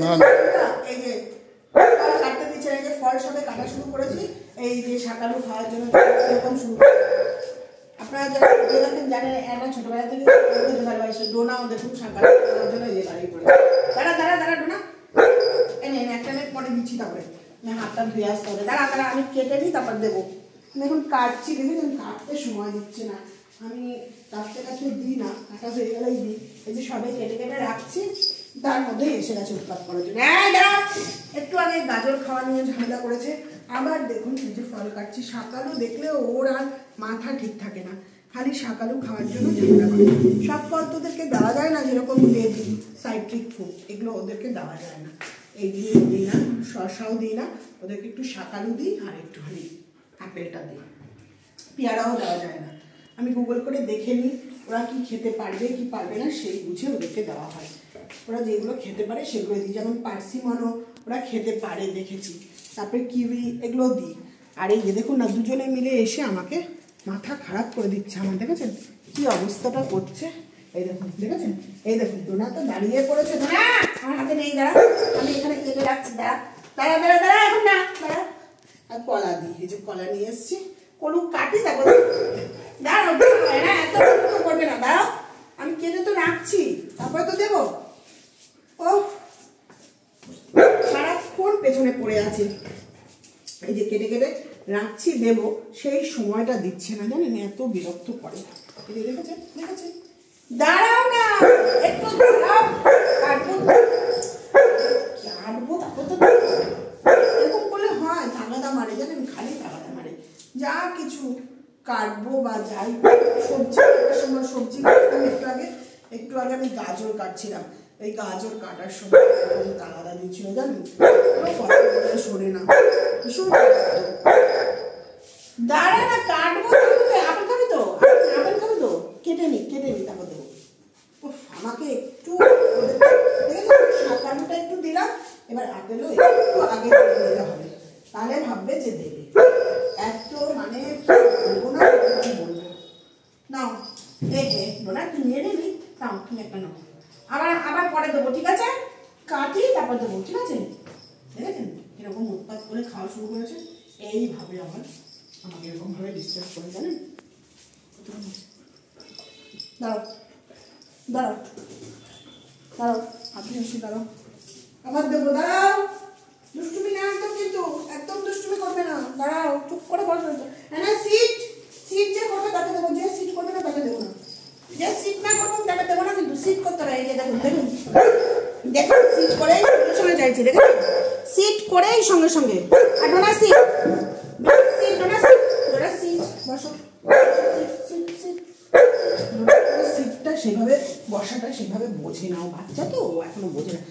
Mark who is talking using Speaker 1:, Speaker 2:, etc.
Speaker 1: না
Speaker 2: এই যে কাটতে দিচ্ছে, এই যে ফল সবে কাটা শুরু করেছি, এই যে শাকালু খাওয়ার জন্য এরকম শুরু করেছি। আপনারা যারা দেখেন জানেন, একটা ছোটবেলা থেকে ভালোবাসে। ডোনাও দেখুন শাকালু খাওয়ার জন্য এই যে দাঁড়িয়ে পড়েছে। দাঁড়া দাঁড়া দাঁড়া ডোনা, এনে একটা পরে দিচ্ছি, তারপরে হাতটা ধুয়ে আসতে হবে। দাঁড়া দাঁড়া আমি কেটে নিই, তারপর দেবো। এখন কাটছি, দেখেছেন কাটতে সময় দিচ্ছে না, আমি কাটতে কাটতে দিই না, কাটা হয়ে গেলেই দিই। এই যে সবাই কেটে কেটে রাখছি, তার মধ্যেই এসে গেছে উৎপাত করার জন্য। একটু আগে গাজর খাওয়া নিয়ে ঝামেলা করেছে, আবার দেখুন এই যে ফল কাটছি। শাকালু দেখলে ওর আর মাথা ঠিক থাকে না, খালি শাকালু খাওয়ার জন্য ঝামেলা করে। সব ফল তোদেরকে দেওয়া যায় না, যেরকম বেদি সাইট্রিক ফুড, এগুলো ওদেরকে দেওয়া যায় না। এই জিনিস দিই না, শসাও দিই না ওদেরকে, একটু শাকালু দিই আর একটুখানি আপেলটা দিই। পেয়ারাও দেওয়া যায় না। আমি গুগল করে দেখে নিই ওরা কি খেতে পারবে কি পারবে না, সেই বুঝে ওদেরকে দেওয়া হয়। ওরা যেগুলো খেতে পারে সেগুলো দিই, যেমন পার্সিমনও ওরা খেতে পারে দেখেছি, তারপরে কিউই এগুলো দিই। আর এই যে দেখুন না, দুজনে মিলে এসে আমাকে মাথা খারাপ করে দিচ্ছে আমার, দেখেছেন কি অবস্থাটা করছে। এই দেখুন দেখেছেন, এই দেখুন ডোনা তো দাঁড়িয়ে পড়েছে। ডোনা আমার হাতে নেই, দাঁড়া আমি এখানে কেটে রাখছি, দাঁড়া দাঁড়া দাঁড়া দাঁড়া, এখন না দাঁড়া। আর কলা দিই, এই যে কলা নিয়ে এসছি, কলু কাটি, তারপর দাঁড়াও এত করবে না, দাঁড়াও আমি কেটে তো রাখছি, তারপরে তো দেবো। ও সারাক্ষণ পেছনে পড়ে আছে, এই যে কেটে কেটে রাখছি দেবো, সেই সময়টা দিচ্ছে না, জানেন এত বিরক্ত করে। এই যে দেখেছেন দেখেছেন, দাঁড়াও না একটু দাঁড়াও, কাটবো কাটবো, তারপর তো এরকম করলে হয়, তাগাদা মারে জানেন, খালি তাগাদা মারে। যা কিছু কাটবো বা যাই সবজি কাটার সময়, সবজি কাটতাম একটু আগে আমি গাজর কাটছিলাম, এই গাজর কাটার সময় তাগাদা দিচ্ছিল জানেন, সরে না, দাঁড়া না কাটবো, আপেল খাবি তো, আপেল খাবি তো, কেটে নি তারপর দেবো। আমাকে একটু শাকালুটা একটু দিলাম, এবার আপেলও একটু আগে দিতে হবে, তাহলে ভাববে যে দেবে। এত মানে বলবো না, বলবো নাও ডোনা তুই নিয়ে নিবি, নাও তুমি একটা নাও, আবার পরে দেবো, ঠিক আছে কাটি তারপর দেবো, ঠিক আছে। দেখেছেন এরকম উৎপাত করে খাওয়া শুরু করেছে, এইভাবে আমাকে এরকম ভাবে ডিস্টার্ব করে, জানেন। দাঁড়াও দাঁড়াও দাঁড়াও, আপনি এসে দাঁড়াও, আবার দেবো, দাঁড়াও দুষ্টুমি না একদম, কিন্তু একদম দুষ্টুমি করবে না, দাঁড়াও চুপ করে বসবে। না সিট যে করবে তাকে দেবো, যে সিট করবে না তাকে দেবো না, যে সিট না করবো তাকে দেবো না, কিন্তু সিট করতে হবে। এই যে দেখুন দেখুন দেখুন, সিট করেই সঙ্গে সঙ্গে চাইছে, দেখুন সিট করেই সঙ্গে সঙ্গে। আর ডোনা সিট, ডোনা সিট বসো, সিটটা সেভাবে বসাটা সেভাবে বোঝে না, বাচ্চা তো এখনো বোঝে না,